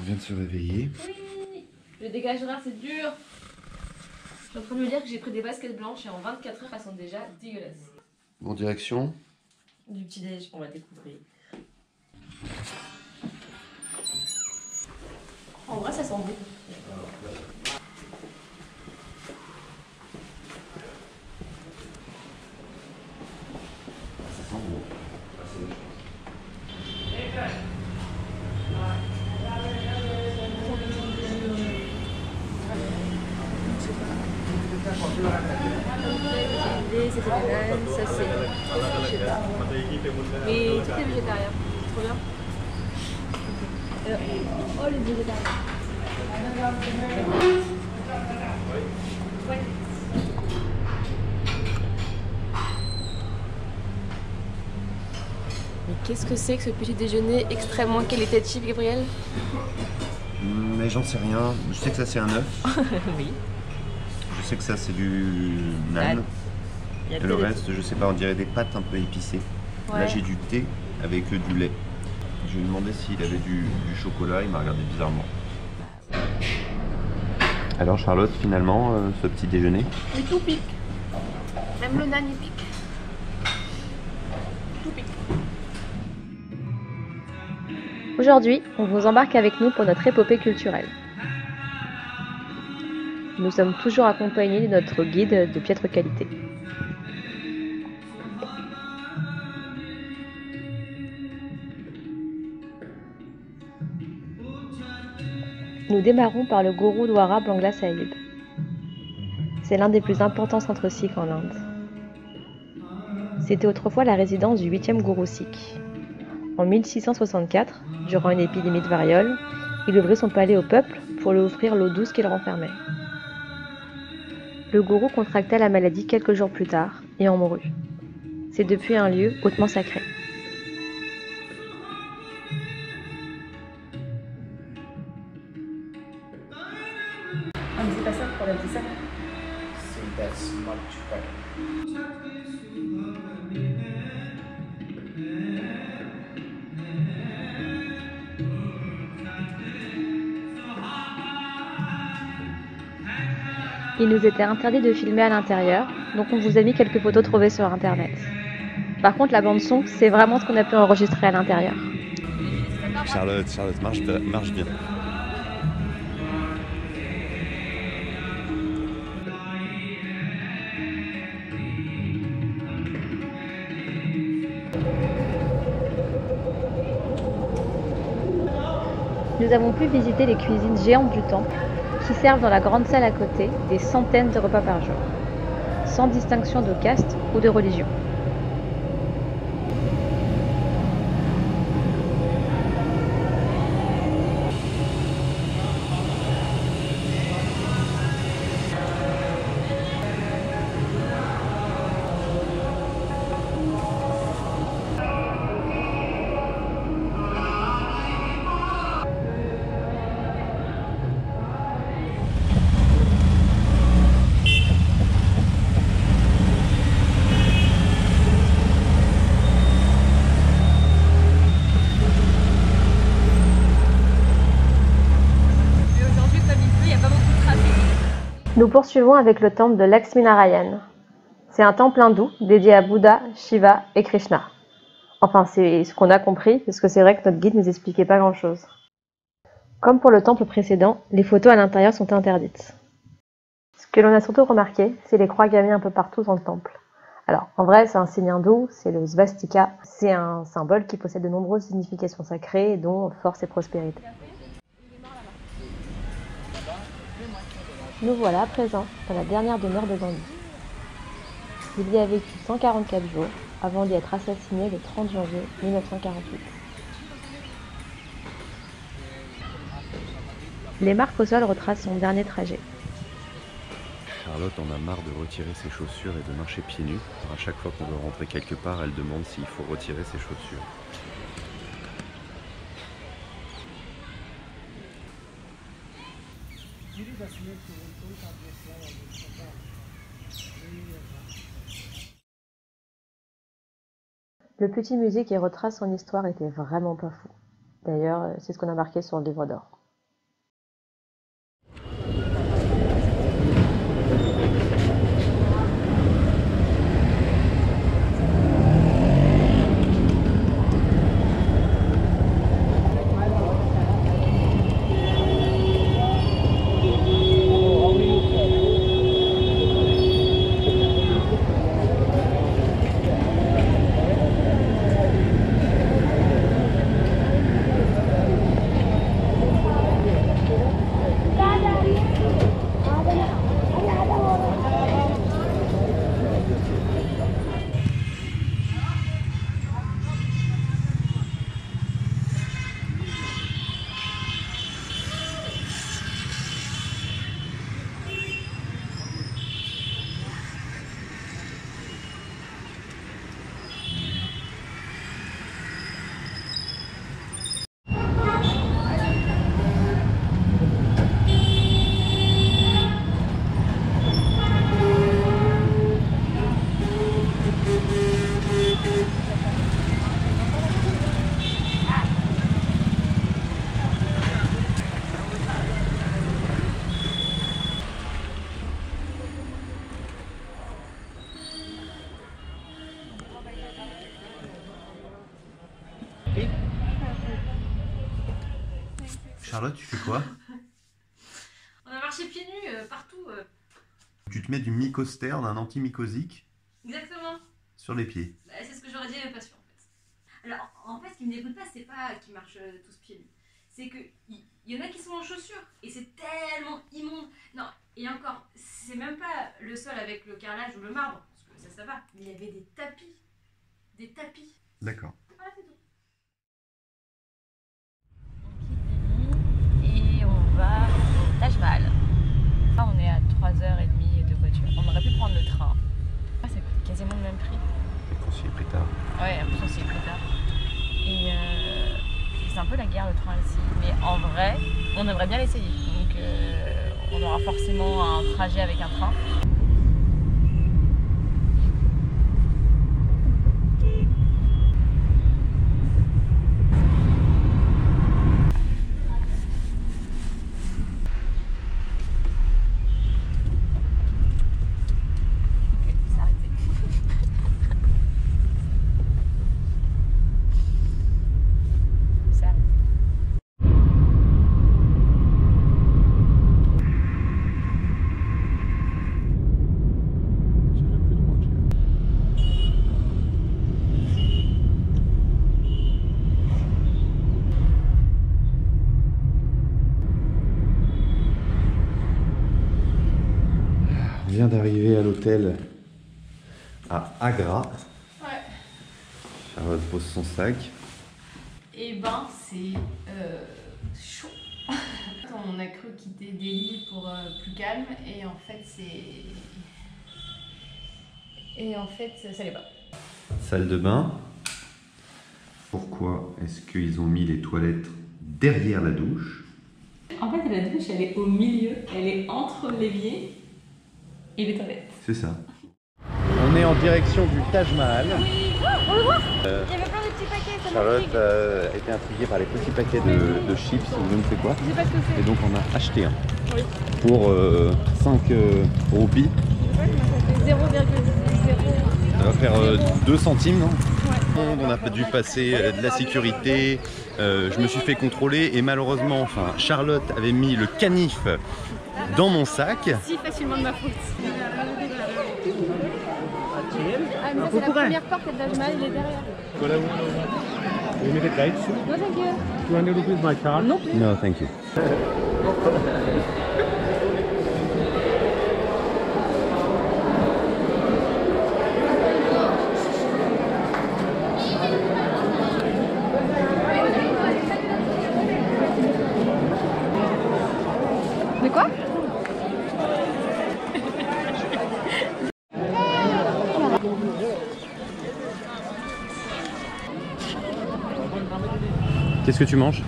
vient de se réveiller. Oui, le dégage horaire c'est dur. Je suis en train de me dire que j'ai pris des baskets blanches et en 24 heures elles sont déjà dégueulasses. Bon, direction. Du petit déj, on va découvrir. En vrai ça sent bon. Ça sent bon. C'est des bananes, ça c'est. Je sais pas. Mais tout est végétarien, c'est trop bien. Oh les végétariens. Mais qu'est-ce que c'est que ce petit déjeuner extrêmement qualitatif, Gabriel? Mais j'en sais rien. Je sais que ça c'est un œuf. Oui. Je sais que ça c'est du nan. Et le reste, je sais pas, on dirait des pâtes un peu épicées. Ouais. Là j'ai du thé avec du lait. Je lui ai demandé s'il avait du chocolat, il m'a regardé bizarrement. Alors Charlotte, finalement, ce petit déjeuner? Mais tout pique. Même le nan il pique. Tout pique. Aujourd'hui, on vous embarque avec nous pour notre épopée culturelle. Nous sommes toujours accompagnés de notre guide de piètre qualité. Nous démarrons par le Gurudwara Bangla Sahib. C'est l'un des plus importants centres sikhs en Inde. C'était autrefois la résidence du 8e gourou sikh. En 1664, durant une épidémie de variole, il ouvrit son palais au peuple pour lui offrir l'eau douce qu'il renfermait. Le gourou contracta la maladie quelques jours plus tard et en mourut. C'est depuis un lieu hautement sacré. Ah mais c'est pas ça le problème, c'est ça. That's much better. Il nous était interdit de filmer à l'intérieur, donc on vous a mis quelques photos trouvées sur internet. Par contre la bande son, c'est vraiment ce qu'on a pu enregistrer à l'intérieur. Charlotte, marche bien. Nous avons pu visiter les cuisines géantes du temple, qui servent dans la grande salle à côté des centaines de repas par jour, sans distinction de caste ou de religion. Nous poursuivons avec le temple de Lakshminarayan. C'est un temple hindou dédié à Bouddha, Shiva et Krishna. Enfin, c'est ce qu'on a compris, parce que c'est vrai que notre guide ne nous expliquait pas grand-chose. Comme pour le temple précédent, les photos à l'intérieur sont interdites. Ce que l'on a surtout remarqué, c'est les croix gammées un peu partout dans le temple. Alors, en vrai, c'est un signe hindou, c'est le svastika. C'est un symbole qui possède de nombreuses significations sacrées, dont force et prospérité. Nous voilà à présent dans la dernière demeure de Gandhi. Il y a vécu 144 jours avant d'y être assassiné le 30 janvier 1948. Les marques au sol retracent son dernier trajet. Charlotte en a marre de retirer ses chaussures et de marcher pieds nus. Alors à chaque fois qu'on veut rentrer quelque part, elle demande s'il faut retirer ses chaussures. Le petit musée qui retrace son histoire était vraiment pas fou. D'ailleurs, c'est ce qu'on a marqué sur le livre d'or. Charlotte, tu fais quoi? On a marché pieds nus partout. Tu te mets du mycostère, d'un antimycosique Exactement. sur les pieds. Bah, c'est ce que j'aurais dit à mes patients en fait. Alors en fait, ce qui me dégoûte pas, c'est pas qu'ils marchent tous pieds nus. C'est que y en a qui sont en chaussures et c'est tellement immonde. Non, et encore, c'est même pas le sol avec le carrelage ou le marbre, parce que ça va. Mais il y avait des tapis. Des tapis. D'accord. Voilà, c'est tout. Et on va au Taj Mahal. Là, on est à 3h30 de voiture. On aurait pu prendre le train. Ah, ça coûte quasiment le même prix. On s'y est pris tard. Ouais, en plus on s'y est pris tard. Et c'est un peu la guerre le train ici. Mais en vrai, on aimerait bien l'essayer. Donc on aura forcément un trajet avec un train. On vient d'arriver à l'hôtel à Agra. Ouais. Charlotte pose son sac. Et ben c'est chaud. On a cru quitter Delhi pour plus calme et en fait ça l'est pas. Salle de bain. Pourquoi est-ce qu'ils ont mis les toilettes derrière la douche? En fait la douche elle est au milieu, elle est entre l'évier et les toilettes. C'est ça. On est en direction du Taj Mahal. Oui, on le voit. Il y avait plein de petits paquets. Ça Charlotte a été intriguée par les petits paquets de chips ou je ne sais quoi. Je sais pas ce que c'est. Et donc on a acheté un. Oui. Pour 5 roupies. Ça fait 0,0. Ça va faire 2 centimes, non? Ouais. On a dû passer de la sécurité, je me suis fait contrôler et malheureusement, enfin, Charlotte avait mis le canif dans mon sac. Si facilement de ma faute. Ah, mais ça, c'est la première porte de Taj Mahal, il est derrière. You make it right, sir? No, thank you. 200 rupees my card. No. No, thank you. De quoi? Qu'est-ce que tu manges?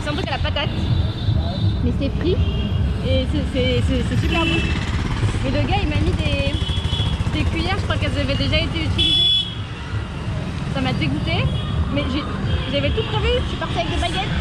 C'est un truc à la patate, mais c'est frit et c'est super bon. Mais le gars il m'a mis des cuillères, je crois qu'elles avaient déjà été utilisées. Ça m'a dégoûté, mais j'avais tout prévu, je suis partie avec des baguettes.